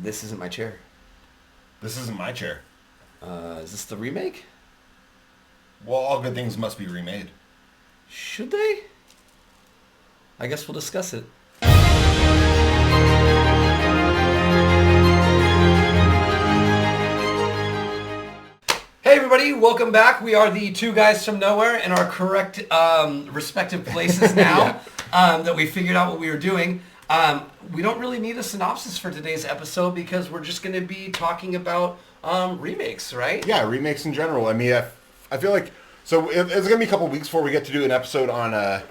This isn't my chair. This isn't my chair. Is this the remake? Well, all good things must be remade. Should they? I guess we'll discuss it. Hey everybody, welcome back. We are the two guys from nowhere in our correct respective places now that we figured out what we were doing. We don't really need a synopsis for today's episode because we're just going to be talking about remakes, right? Yeah, remakes in general. I mean, I feel like... So it's going to be a couple weeks before we get to do an episode on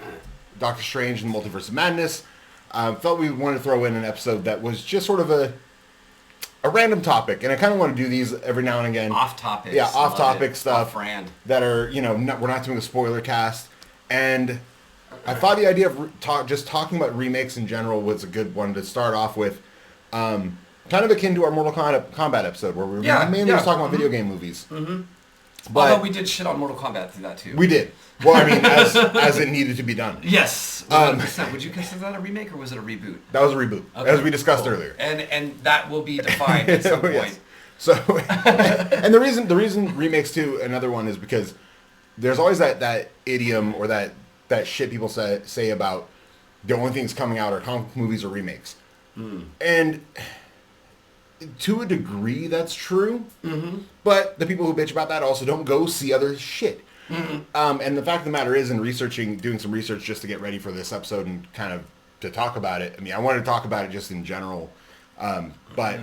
Doctor Strange and the Multiverse of Madness. Felt we wanted to throw in an episode that was just sort of a random topic. And I kind of want to do these every now and again. Off topic. Yeah, off-topic stuff. Off-brand. That are, you know, we're not doing a spoiler cast. And I thought the idea of just talking about remakes in general was a good one to start off with. Kind of akin to our Mortal Kombat episode, where we were mainly just talking about video game movies. Mm-hmm. But although we did shit on Mortal Kombat through that too. We did. Well, I mean, as it needed to be done. Yes. 100%. Would you consider that a remake or was it a reboot? That was a reboot, okay, as we discussed earlier. And that will be defined at some point. Yes. So, and the reason remakes too, another one is because there's always that idiom or that shit people say about the only things coming out are comic movies or remakes. Mm. And to a degree, that's true. Mm-hmm. But the people who bitch about that also don't go see other shit. Mm-hmm. And the fact of the matter is, in doing some research just to get ready for this episode and kind of to talk about it. I mean, I wanted to talk about it just in general. But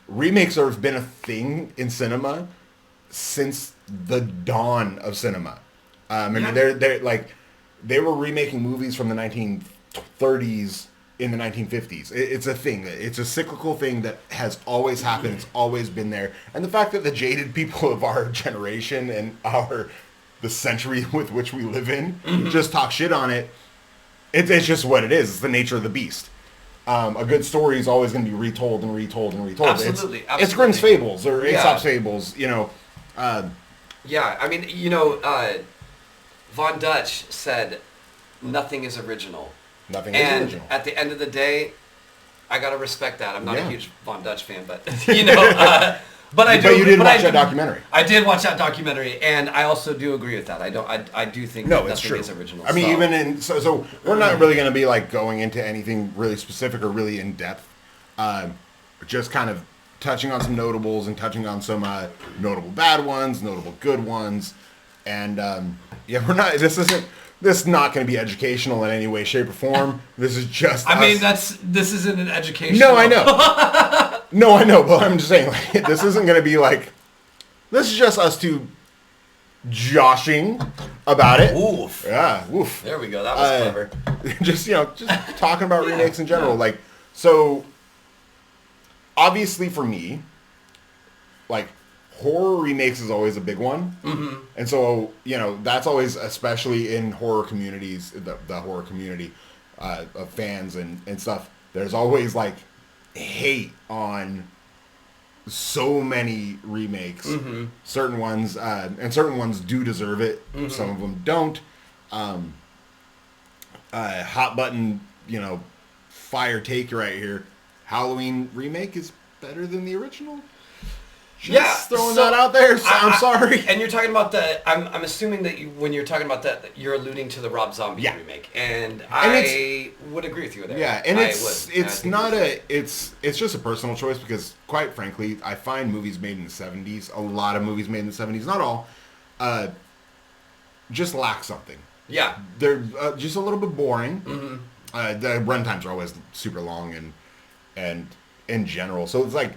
remakes have been a thing in cinema since the dawn of cinema. I mean, they were remaking movies from the 1930s in the 1950s. It's a thing. It's a cyclical thing that has always happened. It's always been there. And the fact that the jaded people of our generation and the century with which we live in just talk shit on it, it's just what it is. It's the nature of the beast. A good story is always going to be retold and retold and retold. Absolutely. It's Grimm's Fables or Aesop's Fables, you know. Yeah, I mean, Von Dutch said, nothing is original. Nothing is original. At the end of the day, I gotta respect that. I'm not a huge Von Dutch fan, but but I do. But you did watch that documentary. I did watch that documentary, and I also do agree with that. I do think that nothing is original. I mean, even so we're not really going to be like going into anything really specific or really in depth. Just kind of touching on some notables and touching on some notable bad ones, notable good ones, and we're not. This is not going to be educational in any way, shape, or form. This is just this isn't an educational... No, I know. No, I know, but I'm just saying, like, this isn't going to be like... This is just us two joshing about it. Oof. Yeah, oof. There we go. That was clever. Just talking about remakes in general. Like, so, obviously for me, like, horror remakes is always a big one. Mm-hmm. And so, that's always, especially in horror communities, the horror community of fans and stuff, there's always, like, hate on so many remakes. Mm-hmm. Certain ones, and certain ones do deserve it. Mm-hmm. Some of them don't. Hot button, fire take right here. Halloween remake is better than the original. Just throwing that out there. I'm sorry. And you're talking about I'm assuming that when you're talking about that, you're alluding to the Rob Zombie remake, and I would agree with you there. Yeah, and it's just a personal choice because, quite frankly, I find movies made in the 70s, a lot of movies made in the 70s, not all, just lack something. Yeah, they're just a little bit boring. Mm-hmm. The run times are always super long and in general, so it's like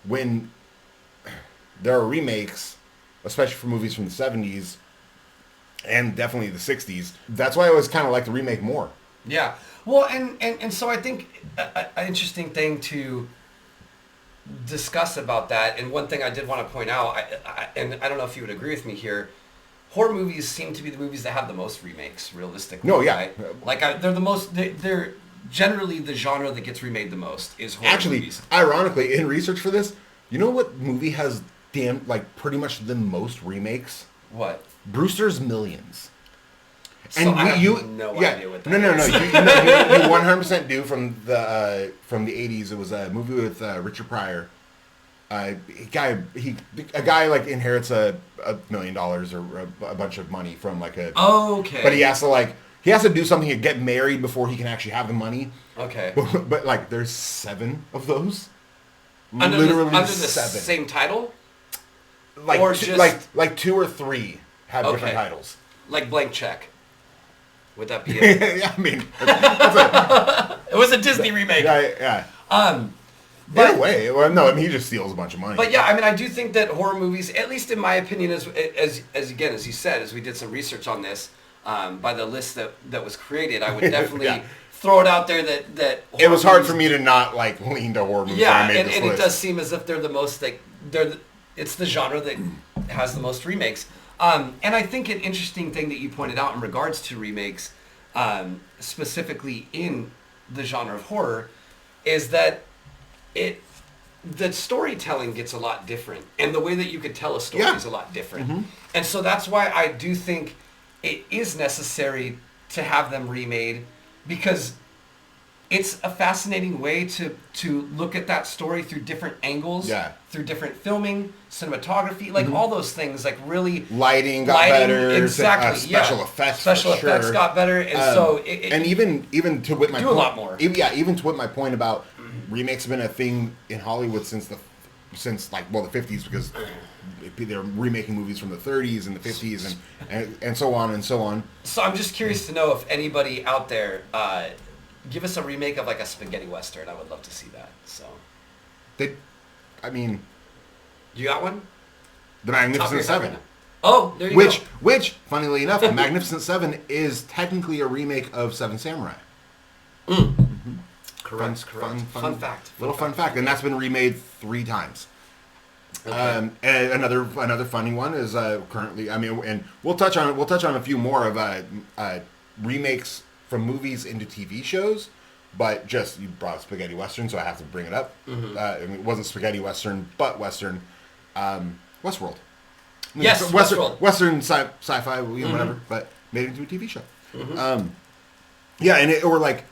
when there are remakes, especially for movies from the 70s and definitely the 60s. That's why I always kind of like the remake more. Yeah. Well, and so I think an interesting thing to discuss about that, and one thing I did want to point out, and I don't know if you would agree with me here, horror movies seem to be the movies that have the most remakes, realistically. No, yeah. Right? They're the most, they're generally the genre that gets remade the most is horror movies. Actually, ironically, in research for this, you know what movie has pretty much the most remakes? What? Brewster's Millions. So I have no idea what that is. You 100% do from the 80s. It was a movie with Richard Pryor. A guy like inherits $1 million or a bunch of money from like a. Oh, okay. But he has to do something to get married before he can actually have the money. Okay. But like there's 7 of those. Under the same title. Like or like 2 or 3 have different titles. Like Blank Check. Would that be it? Yeah, I mean, it was a Disney remake. Yeah. But, in a way, well, no, I mean, he just steals a bunch of money. But yeah, I mean, I do think that horror movies, at least in my opinion, as you said, as we did some research on this, by the list that was created, I would definitely throw it out there that it was hard for me to not like lean to horror movies. Yeah, when I made this list. It does seem as if they're the most it's the genre that has the most remakes. And I think an interesting thing that you pointed out in regards to remakes, specifically in the genre of horror, is that the storytelling gets a lot different, and the way that you could tell a story is a lot different. Mm-hmm. And so that's why I do think it is necessary to have them remade, because it's a fascinating way to look at that story through different angles, through different filming, cinematography, like all those things, like really lighting got better, exactly, special effects got better, and and even to whip my point, a lot more. Even to whip my point about remakes have been a thing in Hollywood since the 50s, because they're remaking movies from the 30s and the 50s and so on and so on. So I'm just curious to know if anybody out there give us a remake of like a spaghetti western. I would love to see that. So, you got one? The Magnificent Seven. Oh, there you go. Which, funnily enough, The Magnificent Seven is technically a remake of Seven Samurai. Mm-hmm. Correct. Fun fact. Fun fact, and that's been remade 3 times. Okay. And another funny one is currently. I mean, and we'll touch on a few more of remakes from movies into TV shows. But just you brought up spaghetti western, so I have to bring it up. Mm-hmm. It wasn't spaghetti western, but western. Westworld. Yes, Westworld. Western sci-fi, whatever, but made it into a TV show. Mm-hmm. Or like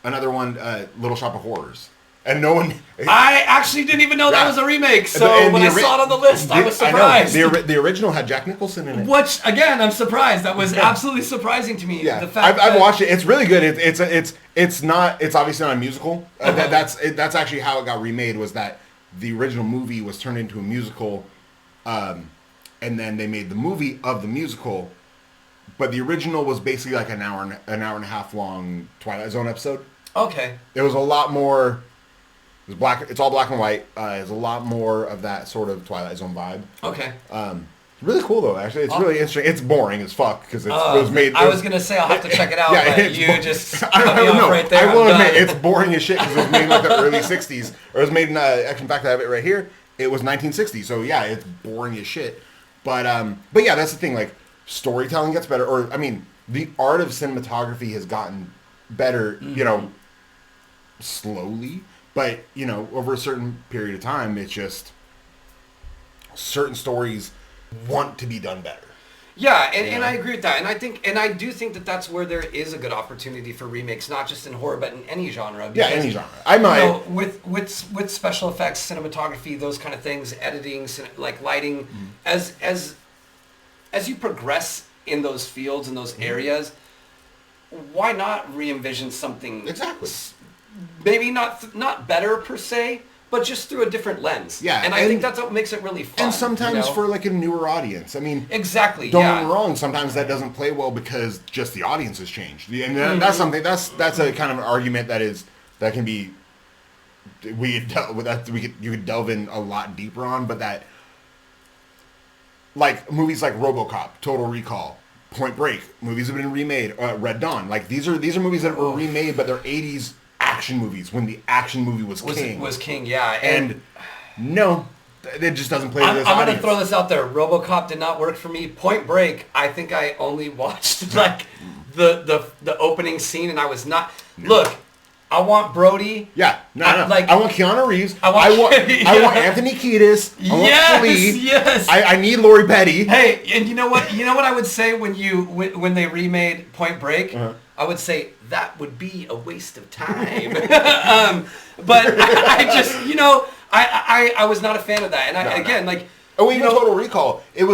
another one, Little Shop of Horrors. And no one... I actually didn't even know that was a remake, so when I saw it on the list, I was surprised. I know. The original had Jack Nicholson in it. Which, again, I'm surprised. That was absolutely surprising to me. Yeah. The fact I've watched it. It's really good. It's obviously not a musical. That's actually how it got remade, was that the original movie was turned into a musical, and then they made the movie of the musical, but the original was basically like an hour and a half long Twilight Zone episode. Okay. It was a lot more... It's all black and white. It's a lot more of that sort of Twilight Zone vibe. Okay. Really cool though. Actually, it's really interesting. It's boring as fuck because it was made. I was gonna say I'll have to check it out, but you just I don't know. Right there. I will admit it's boring as shit because it was made in like the early '60s, or it was made in. In fact, I have it right here. It was 1960, so yeah, it's boring as shit. But yeah, that's the thing. Like storytelling gets better, or I mean, the art of cinematography has gotten better. Mm-hmm. You know, slowly. But, you know, over a certain period of time, it's just certain stories want to be done better. Yeah, and I agree with that. And I do think that that's where there is a good opportunity for remakes, not just in horror, but in any genre. Because, any genre. With special effects, cinematography, those kind of things, editing, like lighting, as you progress in those fields, in those areas, why not re-envision something... Exactly. Maybe not better per se, but just through a different lens. Yeah, and I think that's what makes it really fun. And sometimes for like a newer audience. I mean, exactly. Don't get me wrong. Sometimes that doesn't play well because just the audience has changed, and that's something. That's a kind of an argument that can be you could delve in a lot deeper on, but that like movies like RoboCop, Total Recall, Point Break, movies have been remade. Red Dawn, like these are movies that were remade, but they're 80s action movies when the action movie was king. Was king, yeah. And no, it just doesn't play to this I'm audience. going to throw this out there. RoboCop did not work for me. Point Break, I think I only watched like the opening scene, and I was not... Look, I want Brody. Yeah, no. Like, I want Keanu Reeves. I want Anthony Kiedis. I want Flea. Yes. I need Lori Petty. Hey, and you know what? You know what I would say when they remade Point Break? Uh-huh. I would say that would be a waste of time. But I just, I was not a fan of that. And like. Oh, even Total Recall. It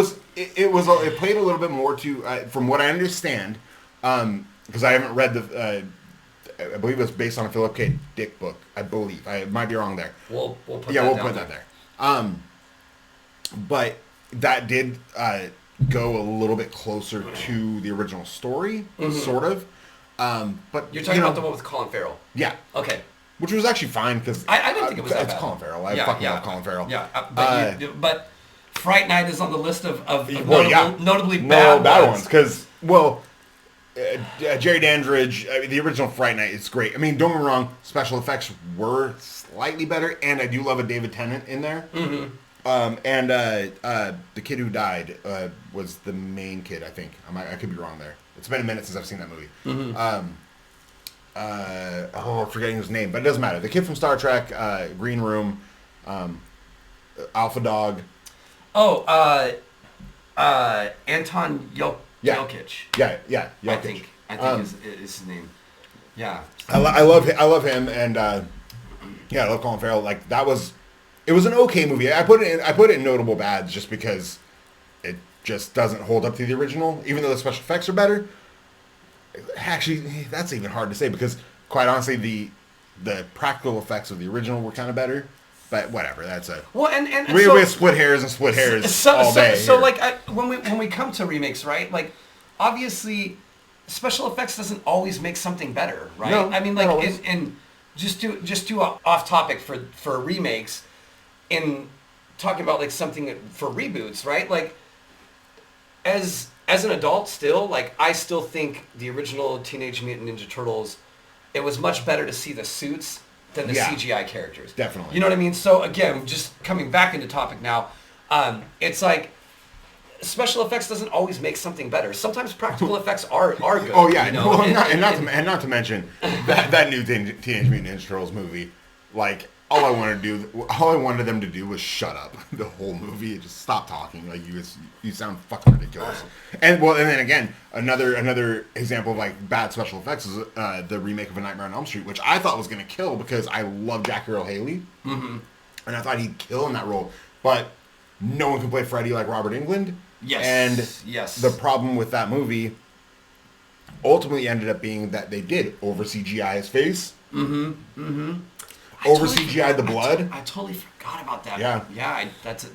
played a little bit more to, from what I understand, because I haven't read I believe it was based on a Philip K. Dick book. I believe. I might be wrong there. We'll put that there. But that did go a little bit closer to the original story, sort of. But you're talking about the one with Colin Farrell. Yeah. Okay. Which was actually fine because I didn't think it was that bad. It's Colin Farrell. I fucking love Colin Farrell. Yeah, but Fright Night is on the list of notably bad ones. Because Jerry Dandridge, the original Fright Night is great. I mean, don't get me wrong, special effects were slightly better, and I do love a David Tennant in there. Mm-hmm. And the kid who died was the main kid, I think. I could be wrong there. It's been a minute since I've seen that movie. Mm-hmm. I'm forgetting his name, but it doesn't matter. The kid from Star Trek, Green Room, Alpha Dog. Oh, Anton Yelkic. Yeah, Yelkic. I think is his name. Yeah. I love him, and I love Colin Farrell. Like it was an okay movie. I put it in notable bads just because it just doesn't hold up to the original, even though the special effects are better. Actually, that's even hard to say because, quite honestly, the practical effects of the original were kind of better. But whatever, that's a we have split hairs all day. So like when we come to remakes, right? Like obviously, special effects doesn't always make something better, right? No, I mean, like and just do a off topic for remakes, in talking about like something for reboots, right? Like as an adult, still like I still think the original Teenage Mutant Ninja Turtles, it was much better to see the suits than the CGI characters. Definitely. You know what I mean? So again, just coming back into topic now, it's like special effects doesn't always make something better. Sometimes practical effects are good. Oh yeah, not to mention that new Teenage Mutant Ninja Turtles movie. Like all I wanted them to do was shut up the whole movie. Just stop talking. Like you sound fucking ridiculous. And then again, another example of like bad special effects is the remake of A Nightmare on Elm Street, which I thought was gonna kill because I love Jackie Earle Haley, and I thought he'd kill in that role. But no one can play Freddy like Robert Englund. Yes. And the problem with that movie ultimately ended up being that they did over CGI his face. Over CGI the blood. I totally forgot about that. Yeah.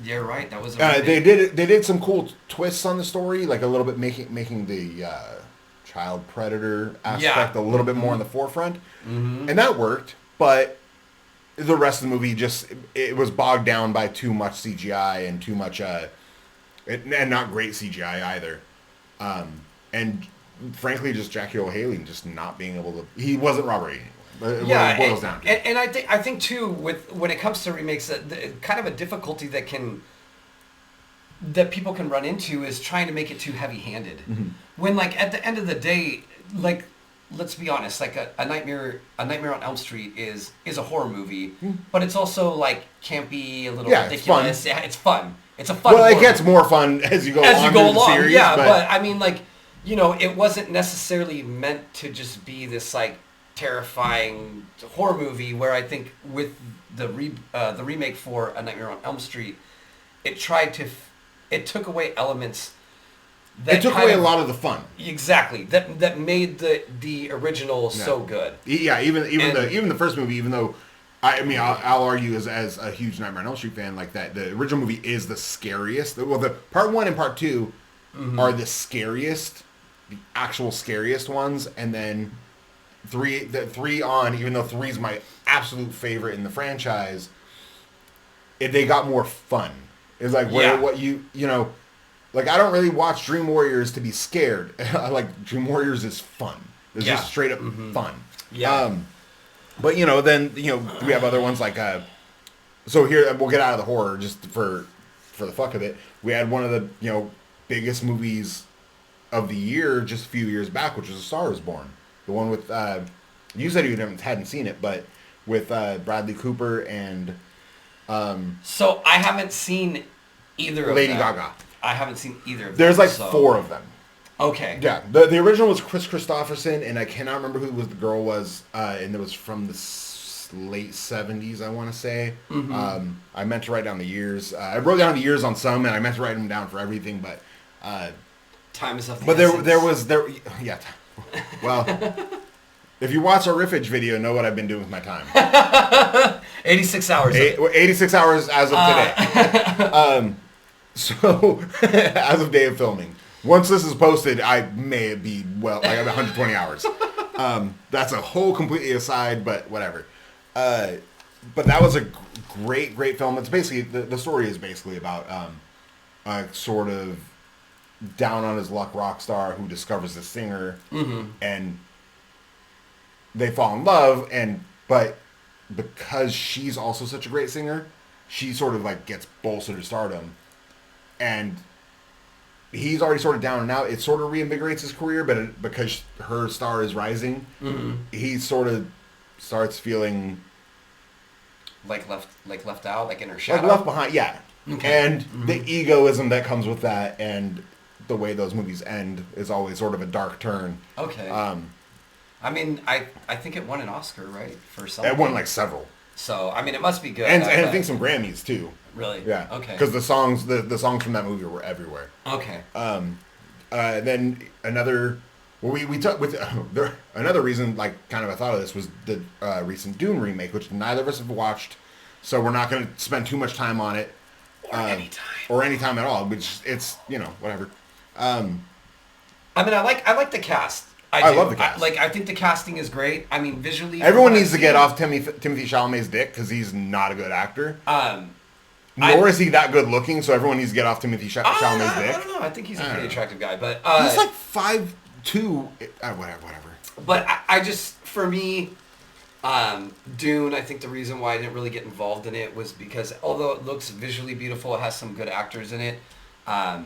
You're right. That was. They did some cool twists on the story, like a little bit making the child predator aspect a little bit more in the forefront, and that worked. But the rest of the movie it was bogged down by too much CGI and too much and not great CGI either, and frankly, just Jackie Earle Haley just not being able to. He wasn't Robert Englund. Yeah, it boils down to. And I think too, when it comes to remakes, kind of a difficulty that people can run into is trying to make it too heavy-handed. When like at the end of the day, like let's be honest, like a Nightmare on Elm Street is a horror movie, but it's also like campy, a little ridiculous. It's fun. It's a fun. Well, horror it gets more fun as you go along. The series, yeah. But I mean, like it wasn't necessarily meant to just be this like terrifying horror movie. Where I think with the remake for A Nightmare on Elm Street, it took away elements. It took away a lot of the fun. Exactly. That made the original so good. Yeah, even the first movie, even though I'll argue as a huge Nightmare on Elm Street fan, like that the original movie is the scariest. Well, the part 1 and part 2 are the scariest, the actual scariest ones, and then the 3 on, even though 3 is my absolute favorite in the franchise, they got more fun. It's like what you know. Like, I don't really watch Dream Warriors to be scared. I like Dream Warriors is fun. It's just straight up fun. Yeah. But, then, we have other ones like, so here, we'll get out of the horror just for the fuck of it. We had one of the, biggest movies of the year just a few years back, which was A Star Is Born. The one with You said you hadn't seen it, but with Bradley Cooper and So I haven't seen either of Lady them. Gaga. I haven't seen either of them. There's like so. 4 of them. Okay. Yeah, the original was Chris Christopherson, and I cannot remember who the girl was, and it was from the late 70s, I want to say. Mm-hmm. I meant to write down the years. I wrote down the years on some, and I meant to write them down for everything, but time is of the but essence. yeah. Well, if you watch our riffage video, know what I've been doing with my time. 86 hours. 86 hours as of today. So as of day of filming. Once this is posted, I may be, like, I have 120 hours. That's a whole completely aside, but whatever. But that was a great film. It's basically, the story is basically about a sort of down on his luck rock star who discovers a singer, and they fall in love, but because she's also such a great singer, she sort of like gets bolstered to stardom, and he's already sort of down and out. It sort of reinvigorates his career, but because her star is rising, he sort of starts feeling like left out, like in her shadow, like left behind. Yeah, okay. And the egoism that comes with that, and the way those movies end is always sort of a dark turn. Okay. I mean, I think it won an Oscar, right, for something. It won like several. So I mean, it must be good. And I think some Grammys too. Really? Yeah. Okay. Because the songs from that movie were everywhere. Okay. Then another, well, we took with another reason, like, kind of I thought of this was the recent Dune remake, which neither of us have watched, so we're not going to spend too much time on it, or any time at all. Which it's whatever. I mean, I like the cast. I love the cast. I think the casting is great. I mean, visually, everyone needs to get off Timothy Chalamet's dick because he's not a good actor. Nor is he that good looking, so everyone needs to get off Timothy Chalamet's dick. I don't know. I think he's a pretty attractive guy, but he's like 5'2". Whatever. But I just, for me, Dune, I think the reason why I didn't really get involved in it was because although it looks visually beautiful, it has some good actors in it. I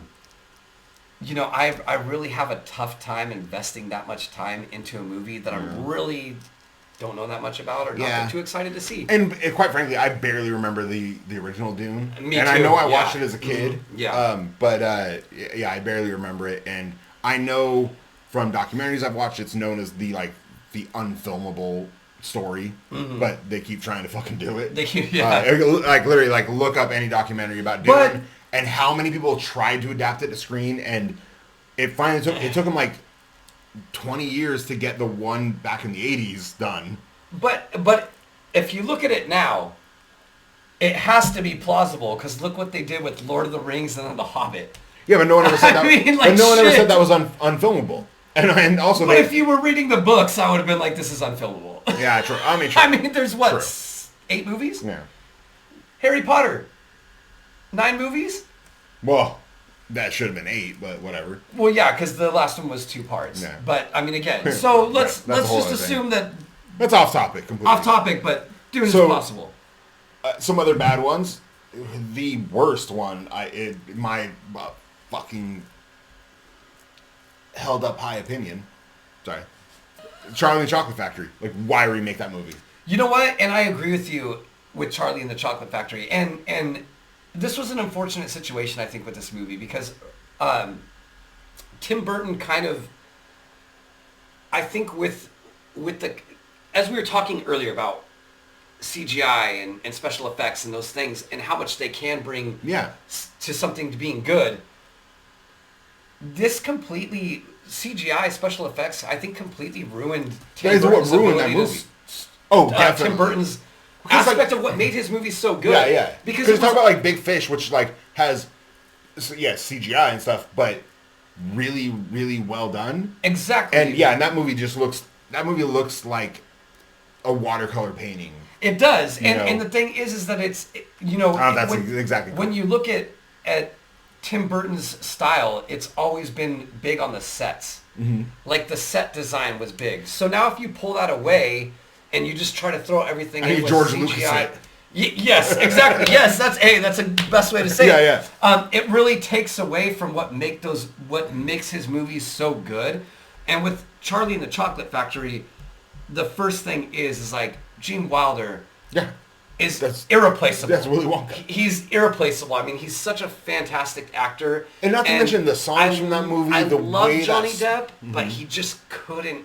really have a tough time investing that much time into a movie that I really don't know that much about or not too excited to see. And quite frankly, I barely remember the original Dune. Me and too. I know I watched it as a kid. Mm-hmm. Yeah. But I barely remember it. And I know from documentaries I've watched, it's known as the unfilmable story. Mm-hmm. But they keep trying to fucking do it. Literally, look up any documentary about Dune and how many people tried to adapt it to screen, and it finally took them like 20 years to get the one back in the 80s done. But if you look at it now, it has to be plausible because look what they did with Lord of the Rings and then The Hobbit. Yeah, but no one ever said that. Ever said that was unfilmable. And also, but if you were reading the books, I would have been like, "This is unfilmable." Yeah, true. I mean, I mean, there's 8 movies? Yeah. Harry Potter, 9 movies? Well, that should have been 8, but whatever. Well, yeah, because the last one was 2 parts. Yeah. But I mean, again, so let's just assume that that's off topic completely. Off topic, but Dune is possible. Some other bad ones. The worst one, my fucking held up high opinion. Sorry, Charlie and the Chocolate Factory. Like, why remake that movie? You know what? And I agree with you with Charlie and the Chocolate Factory, and this was an unfortunate situation, I think, with this movie because Tim Burton kind of, I think with the, as we were talking earlier about CGI and special effects and those things and how much they can bring to something to being good, this completely, CGI, special effects, I think completely ruined Tim Burton's movie. Definitely. Tim Burton's aspect of what made his movies so good. Yeah. Because you talk about like Big Fish, which like has CGI and stuff, but really, really well done. Exactly. And and that movie looks like a watercolor painting. It does. And the thing is that it's exactly when you look at Tim Burton's style, it's always been big on the sets. Mm-hmm. Like the set design was big. So now if you pull that away and you just try to throw everything in with George CGI. Lucas Yes, exactly. Yes, that's a best way to say it. Yeah. It really takes away from what makes his movies so good. And with Charlie and the Chocolate Factory, the first thing is like Gene Wilder Yeah. is irreplaceable. That's Willy Wonka. He's irreplaceable. I mean, he's such a fantastic actor. And not to mention the songs from that movie, I the love way Johnny that's- Depp, but he just couldn't.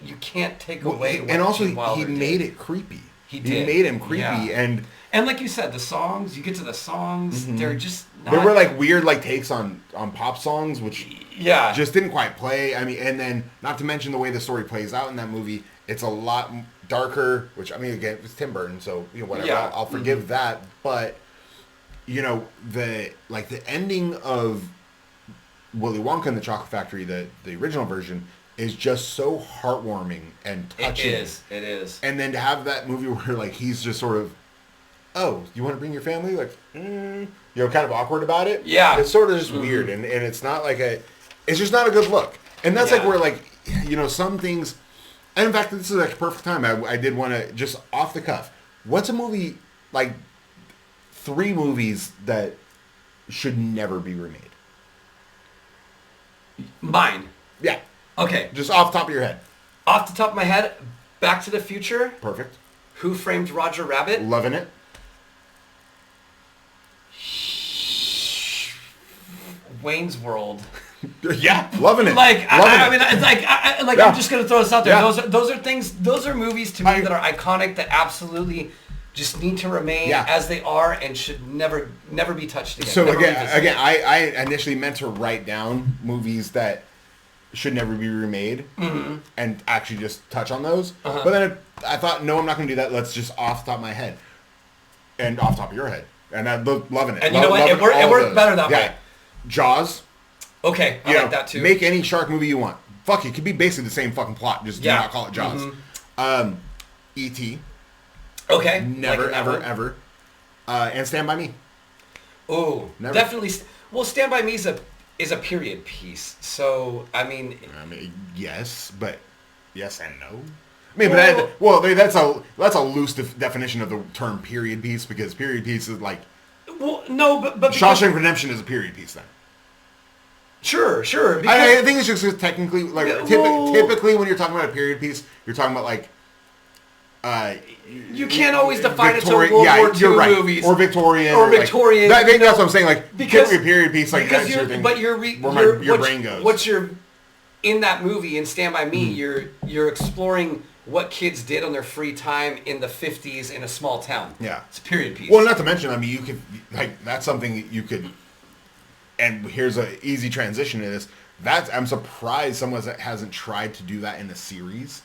You can't take away what and also Gene Wilder he made it creepy. He He did. made him creepy, Yeah. And like you said, the songs, you get to the songs, they're just not... There were like weird like takes on pop songs, which Yeah. just didn't quite play. I mean, and then not to mention the way the story plays out in that movie, it's a lot darker. Which I mean, again, it's Tim Burton, so you know whatever. Yeah. I'll forgive that. But you know the ending of Willy Wonka and the Chocolate Factory, the original version, is just so heartwarming and touching. It is. And then to have that movie where like he's just sort of, oh, you want to bring your family? Like, you know, kind of awkward about it. Yeah. It's sort of just weird, and it's not like it's just not a good look. And that's like where like, you know, some things, and in fact, this is like a perfect time. I did want to, just off the cuff, what's a movie, like 3 movies that should never be remade? Mine. Yeah. Okay. Just off the top of your head. Off the top of my head, Back to the Future. Perfect. Who Framed Roger Rabbit? Loving it. Wayne's World. Yeah, loving it. Like, I mean, it's like, Yeah. I'm just gonna throw this out there. Yeah. Those are things. Those are movies to me that are iconic, that absolutely just need to remain as they are and should never be touched again. So Never again, revisited. I initially meant to write down movies that should never be remade and actually just touch on those. But then I thought, no, I'm not going to do that. Let's just off the top of my head and off the top of your head. And I'm loving it. And you know what? It worked better that way. Jaws. Okay, I like that too. Make any shark movie you want. Fuck, it could be basically the same fucking plot. Just do not call it Jaws. E.T. Okay. Never, like ever, ever. And Stand By Me. Oh, Never. definitely. Well, Stand By Me is a period piece. So, I mean, yes, but yes and no. I mean, but that's a loose definition of the term period piece, because period piece is like... Well, no, but Shawshank Redemption is a period piece then. Sure. Because, I think it's just technically, like, typically when you're talking about a period piece, you're talking about like... you can't always define Victorian, it to World War II you're right. movies. Or Victorian. Or Victorian. I think that's what I'm saying. Like, Because a period piece, like, because that's your thing. But your brain goes. What's your... In that movie, in Stand By Me, Hmm. you're exploring what kids did on their free time in the 50s in a small town. Yeah. It's a period piece. Well, not to mention, I mean, you could, like, that's something that you could, and here's an easy transition to this. I'm surprised someone hasn't tried to do that in a series.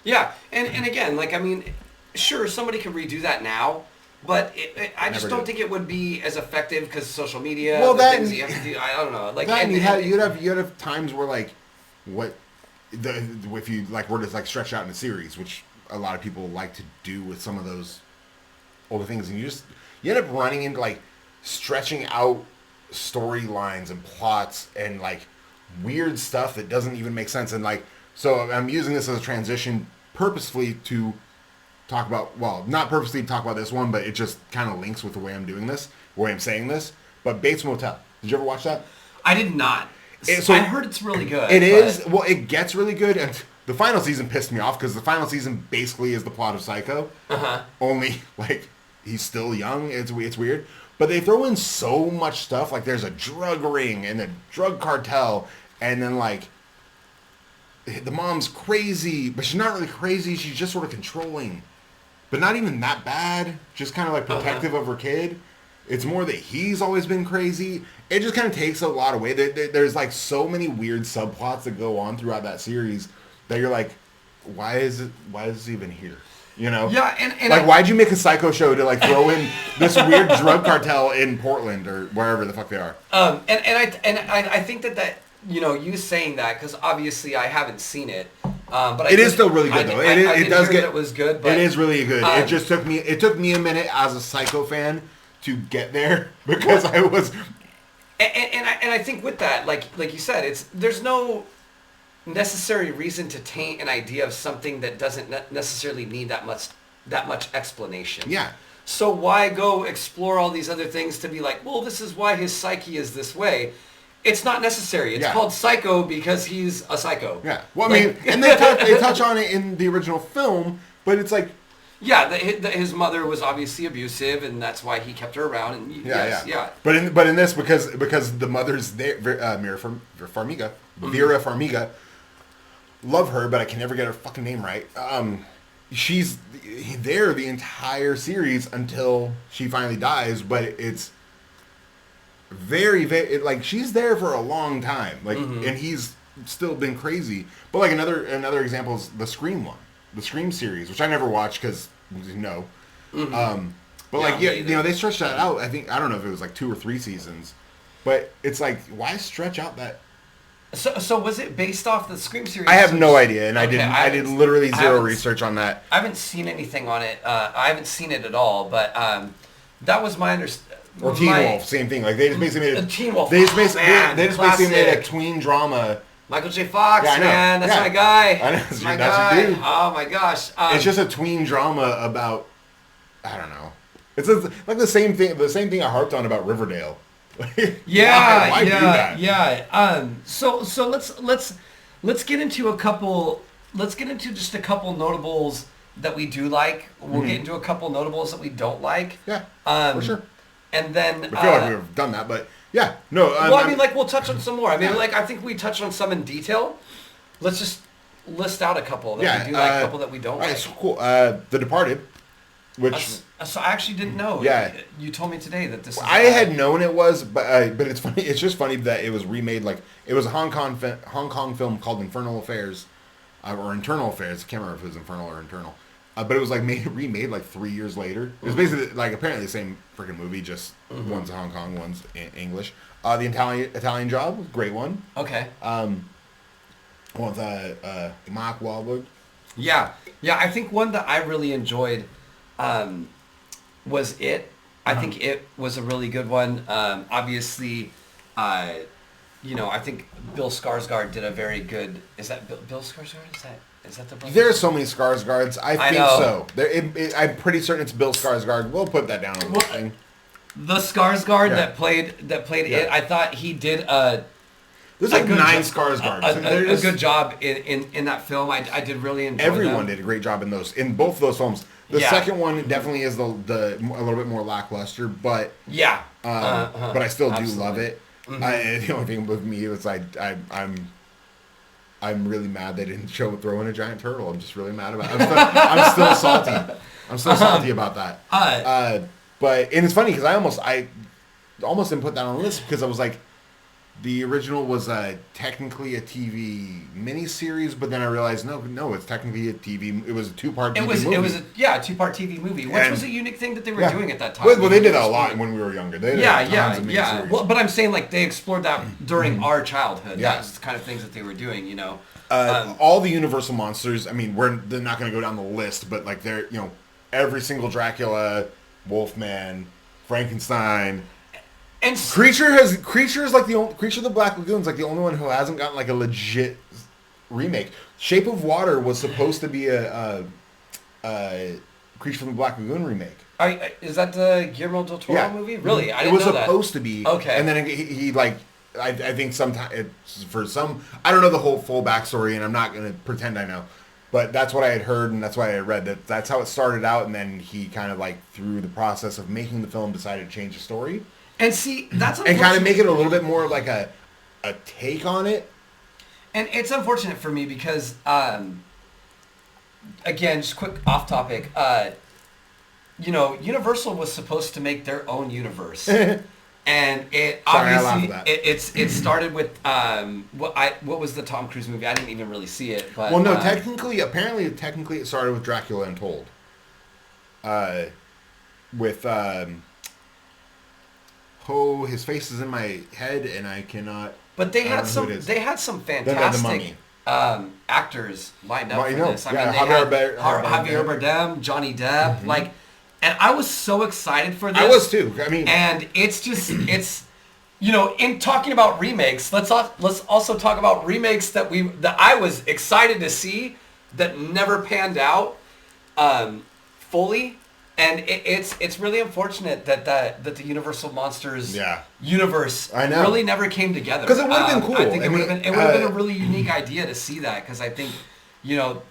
Yeah, and again, like, I mean, sure, somebody could redo that now, but I just don't think it would be as effective because social media, Well, the things that you have to do, I don't know. Like, That, you'd have times where, like, if you, like, were to, like, stretch out in a series, which a lot of people like to do with some of those older things, and you end up running into, like, stretching out storylines and plots and, like, weird stuff that doesn't even make sense. And, like, so I'm using this as a transition purposefully to talk about, well, not purposely to talk about this one, but it just kind of links with the way I'm doing this, the way I'm saying this. But Bates Motel. Did you ever watch that? I did not. So I heard it's really good. It is. Well, it gets really good. And the final season pissed me off because the final season basically is the plot of Psycho. Only, like, he's still young. It's weird. But they throw in so much stuff. Like, there's a drug ring and a drug cartel. And then, like, the mom's crazy. But she's not really crazy. She's just sort of controlling. But not even that bad. Just kind of, like, protective of her kid. It's more that he's always been crazy. It just kind of takes a lot away. There's, like, so many weird subplots that go on throughout that series that you're like, why is this even here? You know? Yeah, and like, why'd you make a Psycho show to, like, throw in this weird drug cartel in Portland or wherever the fuck they are? And I think that you know, you saying that, because obviously I haven't seen it, but it is still really good though. It was good. But, it is really good. It just took me a minute as a Psycho fan to get there because I was. And I think with that, like you said, there's no necessary reason to taint an idea of something that doesn't necessarily need that much explanation. Yeah. So why go explore all these other things to be like, well, this is why his psyche is this way. it's not necessary. It's called Psycho because he's a psycho. Yeah. Well, I mean, and they touch on it in the original film, but it's like... Yeah, his mother was obviously abusive, and that's why he kept her around. And yeah. But in this, because the mother's there, Vera Farmiga, love her, but I can never get her fucking name right. She's there the entire series until she finally dies, but it's very, very like she's there for a long time, like, and he's still been crazy. But like another example is the Scream one, the Scream series, which I never watched because but like they stretched that out. I don't know if it was like 2 or 3 seasons, but it's like, why stretch out that? So was it based off the Scream series? I have no idea, and I did literally zero research on that. I haven't seen anything on it. I haven't seen it at all, but that was my understanding. Or Teen Wolf, same thing. Like they just basically made Teen Wolf. They just basically made a tween drama. Michael J. Fox, man, that's my guy. I know, that's my guy. Dude. Oh my gosh. It's just a tween drama about, I don't know. It's like the same thing I harped on about Riverdale. Why do that? Yeah. So let's get into a couple. Let's get into just a couple notables that we do like. We'll get into a couple notables that we don't like. Yeah. For sure. And then I feel like we've done that, but yeah, no. Well, I mean, like we'll touch on some more. I mean, like I think we touched on some in detail. Let's just list out a couple that we do like, a couple that we don't like. So cool. The Departed, which so I actually didn't know. Yeah, you told me today that this. I had known it was, but it's funny. It's just funny that it was remade. Like it was a Hong Kong film called Infernal Affairs, or Internal Affairs. I can't remember if it was Infernal or Internal. But it was like remade like 3 years later. It was basically like apparently the same freaking movie, just one's Hong Kong, one's English. The Italian Job, great one. Okay. With Mark Wahlberg. Yeah. I think one that I really enjoyed was It. I think It was a really good one. Obviously, I think Bill Skarsgård did a very good. Is that Bill Skarsgård? Is that the brother? There are so many Skarsgårds. I think so. I'm pretty certain it's Bill Skarsgård. We'll put that down on the thing. The Skarsgård that played It, I thought he did there's like 9 Skarsgårds. A good job in that film. I did really enjoy Everyone did a great job in both of those films. The second one definitely is the a little bit more lackluster, but but I still do love it. The only thing with me is I'm really mad they didn't throw in a giant turtle. I'm just really mad about it. I'm still salty. I'm still salty about that. But it's funny because I almost didn't put that on the list because I was like, the original was technically a TV miniseries, but then I realized no, it's technically a TV. It was a 2-part TV movie. It was a 2-part TV movie, which was a unique thing that they were doing at that time. Well, they did that a lot when we were younger. They did tons of miniseries. Well, but I'm saying like they explored that during our childhood. Yeah. That's the kind of things that they were doing. All the Universal monsters. I mean, they're not going to go down the list, but like they're every single Dracula, Wolfman, Frankenstein. And Creature is like the only Creature of the Black Lagoon's like the only one who hasn't gotten like a legit remake. Shape of Water was supposed to be a Creature from the Black Lagoon remake. Is that the Guillermo del Toro movie? Really? I didn't know that. It was supposed to be. Okay. And then he like I think sometimes for some I don't know the whole full backstory, and I'm not gonna pretend I know. But that's what I had heard, and that's why I had read that's how it started out, and then he kind of like through the process of making the film decided to change the story. And see, that's and kind of make it a little bit more like a take on it. And it's unfortunate for me because, again, just quick off topic. Universal was supposed to make their own universe, and it obviously it started with what was the Tom Cruise movie? I didn't even really see it. But technically it started with Dracula Untold. With his face is in my head, and I cannot. But they had some fantastic actors lined up for this. I mean, Javier Bardem, Johnny Depp, and I was so excited for this. I was too. I mean, and it's in talking about remakes, let's also talk about remakes that I was excited to see that never panned out fully. And it's really unfortunate that the Universal Monsters Yeah. universe I know. really never came together. 'Cause it would've been cool. I think I it would have mean, been a really unique idea to see that, because I think, you know,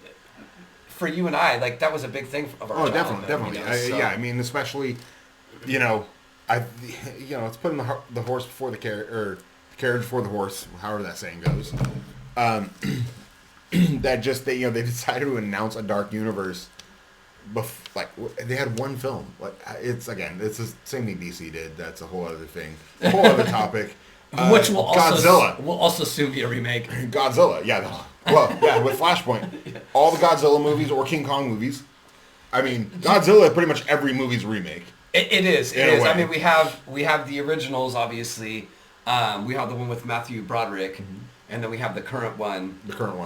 for you and I, like, that was a big thing of our childhood. Definitely. You know, so. Yeah, I mean, especially, you know, it's putting the horse before the carriage, or the carriage before the horse, however that saying goes. That just they decided to announce a dark universe. Like they had one film. Like it's the same thing DC did. That's a whole other thing, a whole other topic. Which will Godzilla will also soon be a remake. Godzilla, yeah. Well, yeah, with Flashpoint, all the Godzilla movies or King Kong movies. I mean, Godzilla, pretty much every movie's a remake. It is. I mean, we have the originals, obviously. We have the one with Matthew Broderick. Mm-hmm. And then we have the current one. The current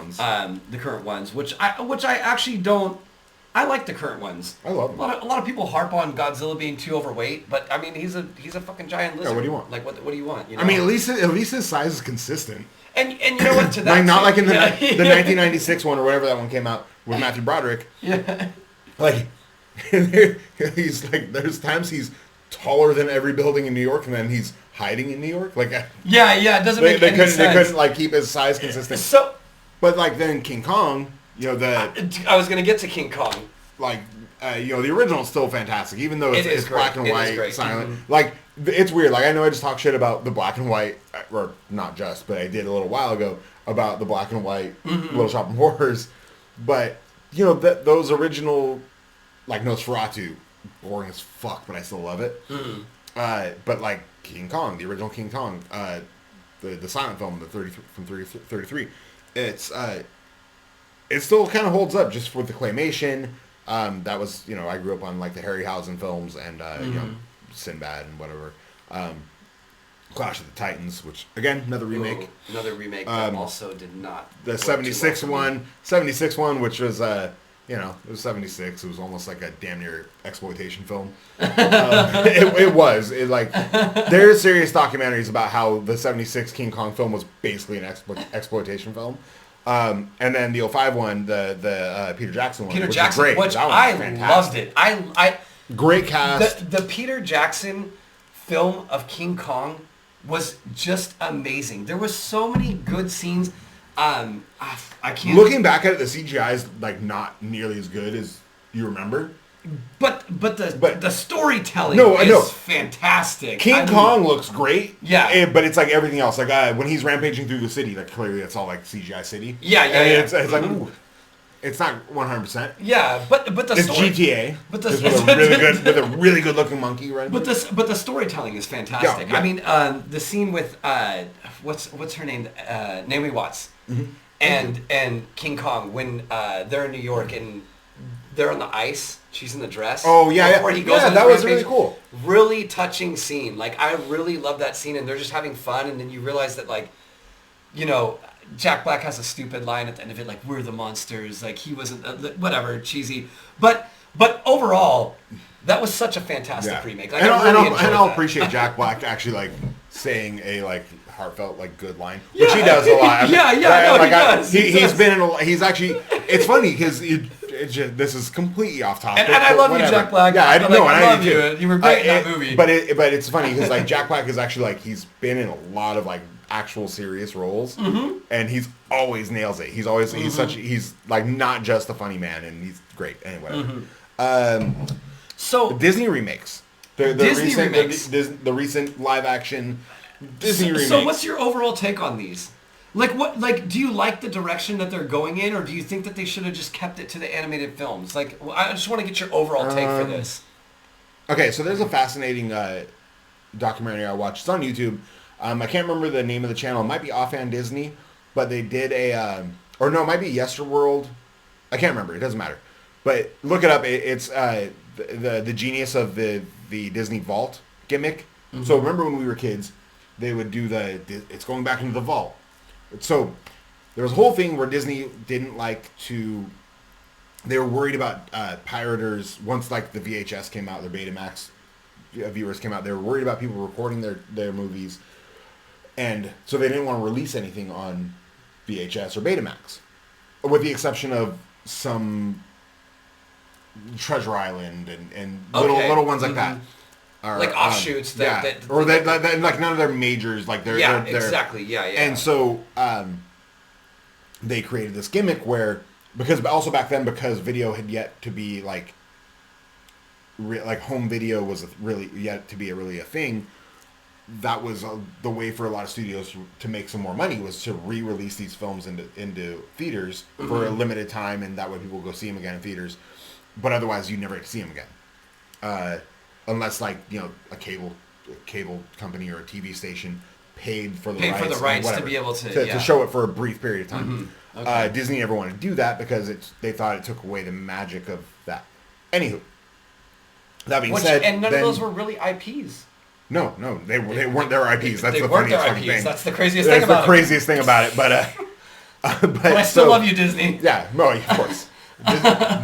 ones. Which I actually don't. I like the current ones. I love them. A lot of people harp on Godzilla being too overweight, but I mean he's a fucking giant lizard. Yeah, what do you want? Like what do you want? You know? I mean, at least his size is consistent. And you know what? To that like not like in the 1996 one or whatever that one came out with Matthew Broderick. Yeah. Like he's like there's times he's taller than every building in New York, and then he's hiding in New York. Like yeah, it doesn't make any sense. They couldn't like keep his size consistent. So, but like then King Kong. You know, I was going to get to King Kong. Like, the original is still fantastic, even though it's black and white, silent. Mm-hmm. Like, it's weird. Like, I know I just talk shit about the black and white, or not just, but I did a little while ago about the black and white Little Shop of Horrors. But, you know, those original, like Nosferatu, boring as fuck, but I still love it. Mm-hmm. But, like, King Kong, the original King Kong, the silent film, from 33, it still kind of holds up just with the claymation. That was, I grew up on like the Harryhausen films and, Sinbad and whatever. Clash of the Titans, which again, another remake. Ooh, another remake that also did not. The 76 one, which was, it was 76. It was almost like a damn near exploitation film. It was. There's serious documentaries about how the 76 King Kong film was basically an exploitation film. And then the 05 one, the Peter Jackson one, which is great. Which I loved it. I great cast. The Peter Jackson film of King Kong was just amazing. There was so many good scenes. I can't. Looking back at it, the CGI is like not nearly as good as you remember. But the storytelling is fantastic. King Kong looks great. Yeah. But it's like everything else. Like when he's rampaging through the city, like clearly it's all like CGI city. Yeah. It's like, ooh, it's not 100%. Yeah, but the it's story, GTA. But with a really good looking monkey, right? But the storytelling is fantastic. Yeah. I mean, the scene with what's her name? Naomi Watts. Mm-hmm. And King Kong when they're in New York and they're on the ice. She's in the dress. Oh yeah, Where he goes on that was rampage. really cool. Really touching scene. Like I really love that scene, and they're just having fun, and then you realize that Jack Black has a stupid line at the end of it, like we're the monsters. Like he wasn't whatever cheesy, but overall, that was such a fantastic remake. Like, I'll appreciate Jack Black actually like saying a like heartfelt like good line, which he does a lot. He does. He's been he's actually. It's funny because. This is completely off topic. And I love you, Jack Black. Yeah, I love you. You were great in that movie. But it's funny because like Jack Black is actually like he's been in a lot of like actual serious roles, and he's always nails it. He's always he's like not just a funny man, and he's great. Anyway, so Disney remakes. The recent live action Disney remakes. So what's your overall take on these? Like, do you like the direction that they're going in, or do you think that they should have just kept it to the animated films? Like, I just want to get your overall take for this. Okay, so there's a fascinating documentary I watched. It's on YouTube. I can't remember the name of the channel. It might be Offhand Disney, but they did it might be Yesterworld. I can't remember. It doesn't matter. But look it up. It's the genius of the Disney Vault gimmick. Mm-hmm. So remember when we were kids, they would do it's going back into the vault. So there was a whole thing where Disney didn't like to. They were worried about pirators. Once like the VHS came out, their Betamax viewers came out. They were worried about people recording their movies, and so they didn't want to release anything on VHS or Betamax, with the exception of some Treasure Island and Okay. little ones like that. Are, Like offshoots or like none of their majors, like they're exactly, yeah. And so they created this gimmick where, because also back then, because video had yet to be like home video was really yet to be really a thing. That was the way for a lot of studios to make some more money, was to re-release these films into theaters for a limited time, and that way people would go see them again in theaters. But otherwise, you never get to see them again, unless like a cable company or a TV station paid for the rights to be able to show it for a brief period of time. Okay. Disney never wanted to do that because they thought it took away the magic of that. Anywho, that being said, and none of those were really IPs. No, they weren't their IPs. That's the weren't funniest their fucking IPs. thing. That's the craziest thing about it. That's the craziest thing about it. But I still love you, Disney. Yeah, no, of course.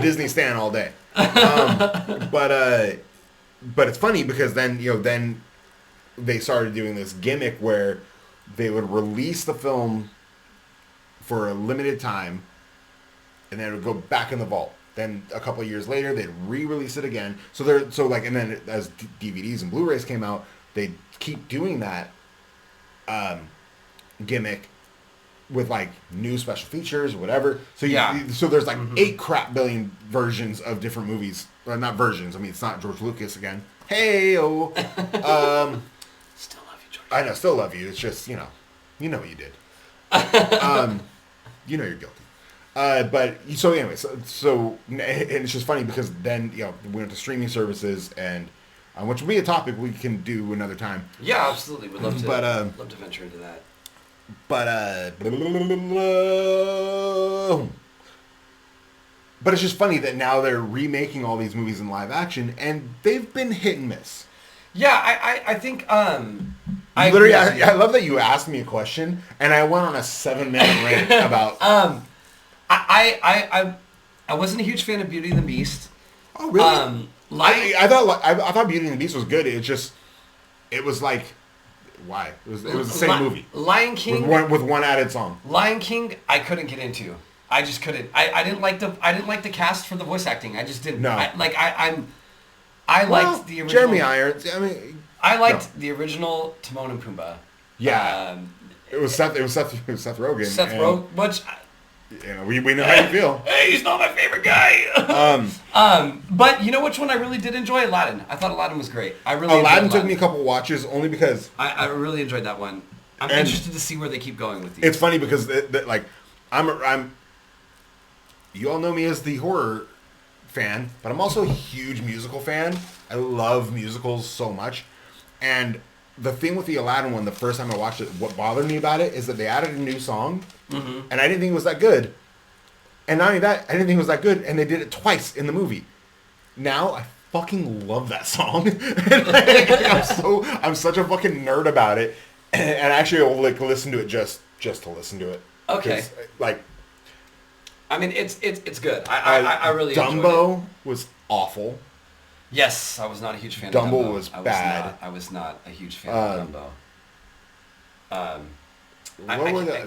Disney stan all day. But it's funny because then they started doing this gimmick where they would release the film for a limited time, and then it would go back in the vault. Then a couple of years later, they'd re-release it again. And then as DVDs and Blu-rays came out, they'd keep doing that gimmick with like new special features or whatever. So so there's like 8 crap billion versions of different movies. Well, not versions. I mean, it's not George Lucas again. Hey-oh. Still love you, George. I know, still love you. It's just, you know what you did. You know you're guilty. But so anyway, so and it's just funny because then we went to streaming services, and which will be a topic we can do another time. Yeah, absolutely. We'd love to. But love to venture into that. But it's just funny that now they're remaking all these movies in live action, and they've been hit and miss. Yeah, I think I love that you asked me a question, and I went on a 7-minute rant about. I wasn't a huge fan of Beauty and the Beast. Oh really? I thought Beauty and the Beast was good. It was like, why? It was the same movie. Lion King with one added song. Lion King, I couldn't get into. I just couldn't. I didn't like the cast for the voice acting. I just didn't. No. I liked the original. Jeremy Irons. I mean, I liked the original Timon and Pumbaa. Yeah. It was Seth Rogen. Seth Rogen, which. We know how you feel. Hey, he's not my favorite guy. But you know which one I really did enjoy? Aladdin. I thought Aladdin was great. Aladdin took me a couple watches only because I really enjoyed that one. I'm interested to see where they keep going with these. It's funny because I'm you all know me as the horror fan, but I'm also a huge musical fan. I love musicals so much. And the thing with the Aladdin one, the first time I watched it, what bothered me about it is that they added a new song, and I didn't think it was that good. And not only that, I didn't think it was that good, and they did it twice in the movie. Now I fucking love that song. I'm such a fucking nerd about it, and actually I'll listen to it just to listen to it. Okay. I mean, it's good. I really enjoyed it. Dumbo was awful. Yes, I was not a huge fan of Dumbo. Dumbo was bad. I was not a huge fan of Dumbo.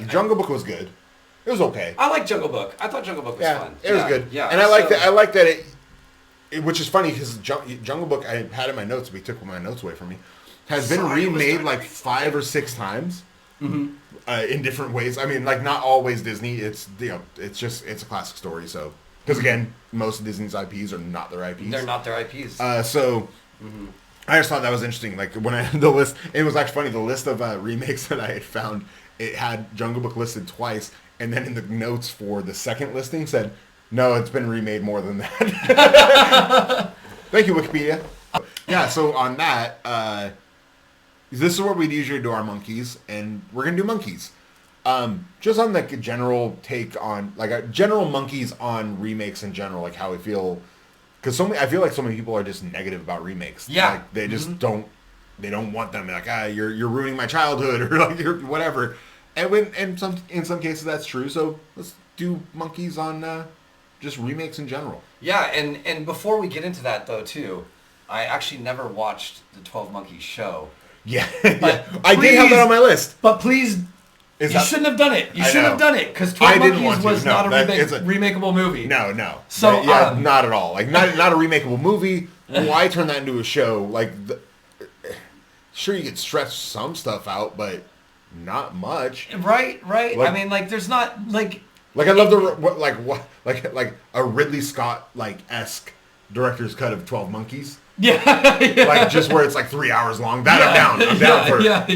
Jungle Book was good. It was okay. I like Jungle Book. I thought Jungle Book was fun. It was good. Yeah, and I like that it, which is funny because Jungle Book I had in my notes, but he took my notes away from me, has been remade like 5 or 6 times. In different ways. I mean, like not always Disney. It's it's a classic story. So because again, most of Disney's IPs are not their IPs. They're not their IPs. I just thought that was interesting. Like when I had the list, it was actually funny. The list of remakes that I had found, it had Jungle Book listed twice, and then in the notes for the second listing said, "No, it's been remade more than that." Thank you, Wikipedia. Yeah. So on that. This is what we'd usually do our monkeys, and we're gonna do monkeys. Just on like a general take on like a general monkeys on remakes in general, like how we feel, because I feel like so many people are just negative about remakes. Yeah, like they just don't want them. Like you're ruining my childhood or like you're whatever. And in some cases that's true. So let's do monkeys on just remakes in general. Yeah, and before we get into that though too, I actually never watched the 12 Monkeys show. Yeah, I did have that on my list. But please Is You that- shouldn't have done it. You I shouldn't know. have done it because I 12 didn't want Monkeys to. was No, not a, that- remake, it's a- remakeable movie. No. So, not at all. Like not a remakeable movie. Why turn that into a show? Like, sure you could stretch some stuff out, but not much. Right. Like- I mean, like, there's not like. Like I love like a Ridley Scott like esque director's cut of 12 Monkeys. Yeah. Like just where it's like 3 hours long. That I'm down.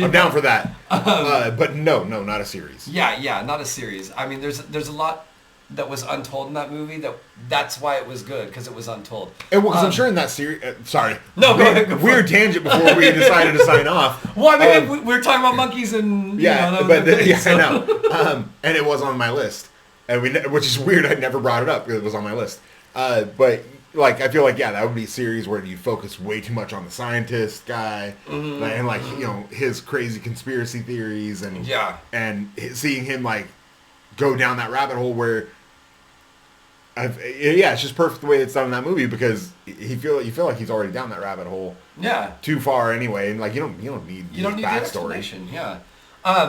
I'm down for that. But no, not a series. Yeah, not a series. I mean, there's a lot that was untold in that movie. That's why it was good because it was untold. And because I'm sure in that series, sorry, No, go ahead. Weird tangent before we decided to sign off. Well, I mean, we were talking about monkeys and Yeah, you know, that was the thing, so. I know. And it was on my list, and which is weird. I never brought it up because it was on my list. But like, I feel like that would be a series where you focus way too much on the scientist guy and like his crazy conspiracy theories and seeing him like go down that rabbit hole where. It's just perfect the way it's done in that movie because you feel like he's already down that rabbit hole. Yeah. Too far anyway, and like you don't need the backstory. explanation. Yeah.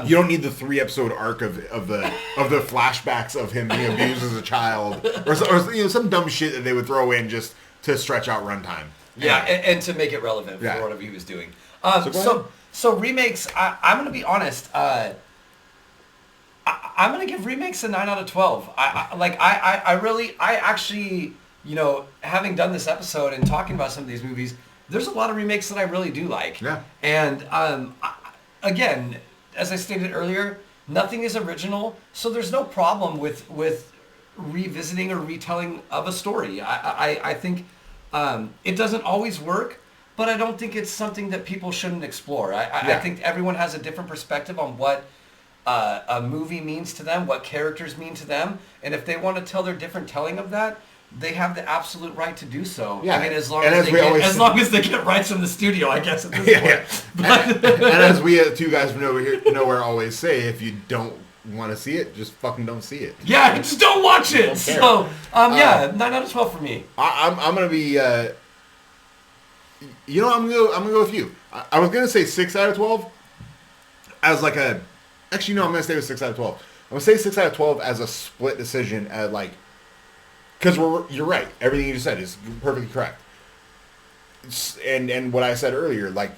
You don't need the 3-episode arc of the flashbacks of him being abused as a child or some dumb shit that they would throw in just to stretch out runtime. Yeah, and to make it relevant for whatever he was doing. So remakes. I'm gonna be honest. I'm gonna give remakes a 9 out of 12. I actually, having done this episode and talking about some of these movies, there's a lot of remakes that I really do like. Yeah. And again, as I stated earlier, nothing is original, so there's no problem with revisiting or retelling of a story. I think it doesn't always work, but I don't think it's something that people shouldn't explore. I think everyone has a different perspective on what a movie means to them, what characters mean to them, and if they want to tell their different telling of that, they have the absolute right to do so. Yeah. I mean, as long as they get rights from the studio, I guess at this point. But, and as we two guys from nowhere always say, if you don't want to see it, just fucking don't see it. Yeah, just don't watch it. So, 9 out of 12 for me. I'm gonna be. I'm gonna go with you. I was gonna say 6 out of 12 as like a. Actually, no, I'm going to stay with 6 out of 12. I'm going to say 6 out of 12 as a split decision at like... Because you're right. Everything you just said is perfectly correct. And what I said earlier, like,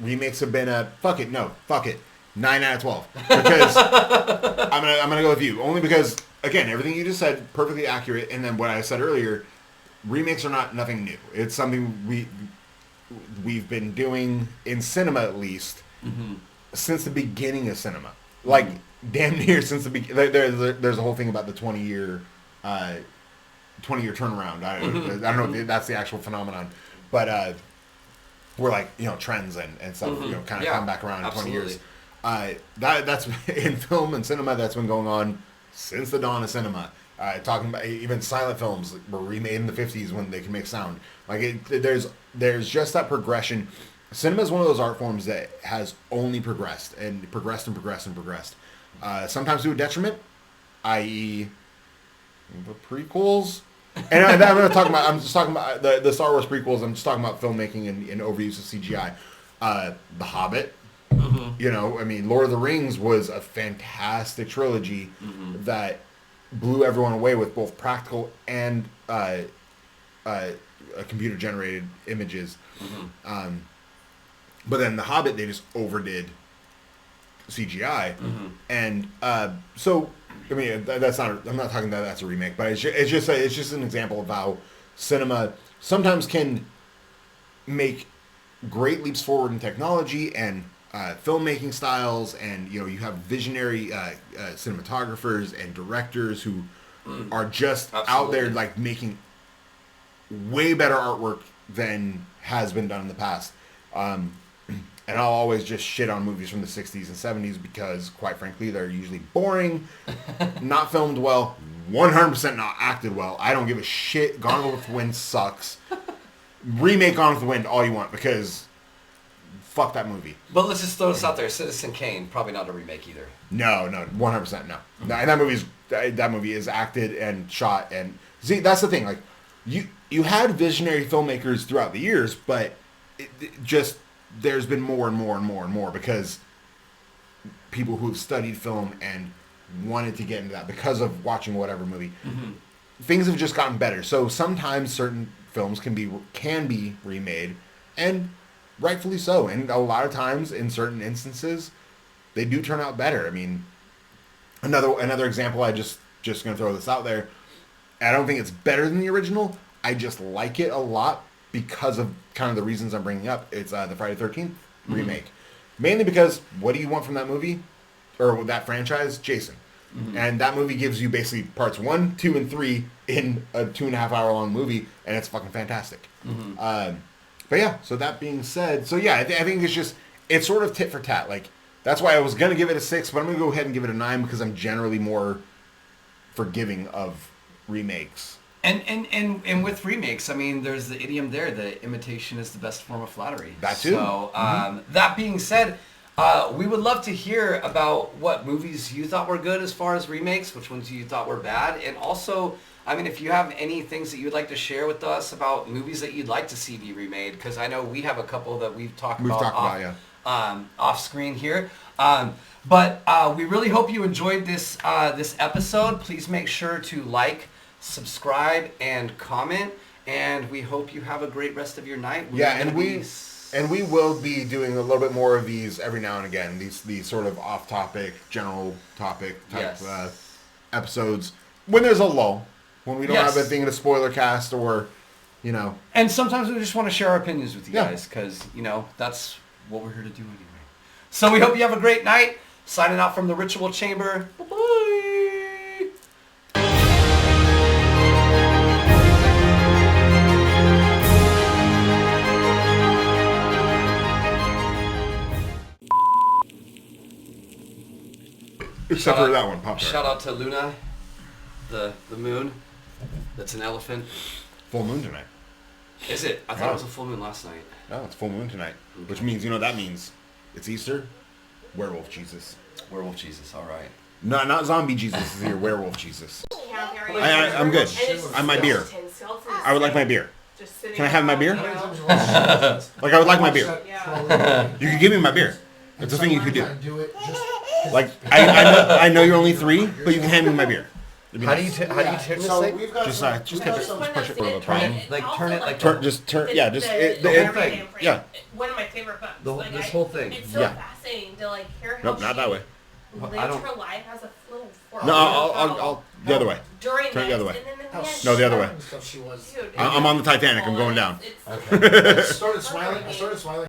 remakes have been a... Fuck it. 9 out of 12. Because I'm gonna go with you. Only because, again, everything you just said, perfectly accurate. And then what I said earlier, remakes are nothing new. It's something we've been doing, in cinema at least, since the beginning of cinema. Like, damn near since the beginning. There's a whole thing about the 20-year turnaround. I don't know if that's the actual phenomenon. But we're like, trends and stuff, kind of come back around in 20 years. That's in film and cinema, that's been going on since the dawn of cinema. Talking about even silent films were remade in the 50s when they can make sound. Like, there's just that progression. Cinema is one of those art forms that has only progressed and progressed and progressed and progressed. Sometimes to a detriment, i.e., the prequels. And I'm just talking about the Star Wars prequels. I'm just talking about filmmaking and overuse of CGI. The Hobbit. I mean, Lord of the Rings was a fantastic trilogy that blew everyone away with both practical and computer-generated images. But then The Hobbit, they just overdid CGI, and so I mean that's not. I'm not talking that that's a remake, but it's just an example of how cinema sometimes can make great leaps forward in technology and filmmaking styles, and you have visionary cinematographers and directors who are just out there like making way better artwork than has been done in the past. And I'll always just shit on movies from the 60s and 70s because, quite frankly, they're usually boring, not filmed well, 100% not acted well. I don't give a shit. Gone with the Wind sucks. Remake Gone with the Wind all you want because fuck that movie. But let's just throw this out there. Citizen Kane, probably not a remake either. No, 100% no. And that movie is acted and shot and... See, that's the thing. Like, you had visionary filmmakers throughout the years, but it just... There's been more and more and more and more because people who have studied film and wanted to get into that because of watching whatever movie. Mm-hmm. Things have just gotten better. So sometimes certain films can be remade, and rightfully so. And a lot of times, in certain instances, they do turn out better. I mean, another example. I just gonna throw this out there. I don't think it's better than the original. I just like it a lot because of kind of the reasons I'm bringing up. It's the Friday the 13th remake. Mainly because what do you want from that movie or that franchise? Jason. And that movie gives you basically parts 1, 2, and 3 in a 2.5 hour long movie, and it's fucking fantastic. But yeah, so that being said, so yeah, I think it's sort of tit for tat. Like, that's why I was going to give it a 6, but I'm going to go ahead and give it a 9 because I'm generally more forgiving of remakes. And with remakes, I mean, there's the idiom there that imitation is the best form of flattery. That too. So, that being said, we would love to hear about what movies you thought were good as far as remakes, which ones you thought were bad, and also, I mean, if you have any things that you'd like to share with us about movies that you'd like to see be remade, because I know we have a couple that we've talked about off screen here. But we really hope you enjoyed this episode. Please make sure to like, subscribe, and comment, and we hope you have a great rest of your night. And we will be doing a little bit more of these every now and again. These sort of off-topic, general topic type episodes when there's a lull, when we don't have a thing in a spoiler cast or, you know. And sometimes we just want to share our opinions with you guys because, you know, that's what we're here to do anyway. So we hope you have a great night. Signing out from the Ritual Chamber. Bye-bye. Except for that one, Pop-Tart. Shout out to Luna, the moon. That's an elephant. Full moon tonight. Is it? I thought it was a full moon last night. No, it's full moon tonight. Okay. Which means, you know what that means? It's Easter. Werewolf Jesus. Werewolf Jesus, all right. No, not zombie Jesus is here. Werewolf Jesus. I'm good. I'm my beer. I would like my beer. Can I have my beer? Like, I would like my beer. You can give me my beer. It's a thing you could do. Like, I know you're only 3, but you can hand me my beer. How do you turn this thing? Just tip it. Just push it for the problem. Turn it like yeah, just the whole thing. Yeah. One of my favorite books. This whole thing. It's so fascinating to like hear how nope, not that way. Lives her life as a little fork. No, I'll the other way. Turn it the other way. No, the other way. Dude, I'm on the Titanic. I'm going down. I started smiling.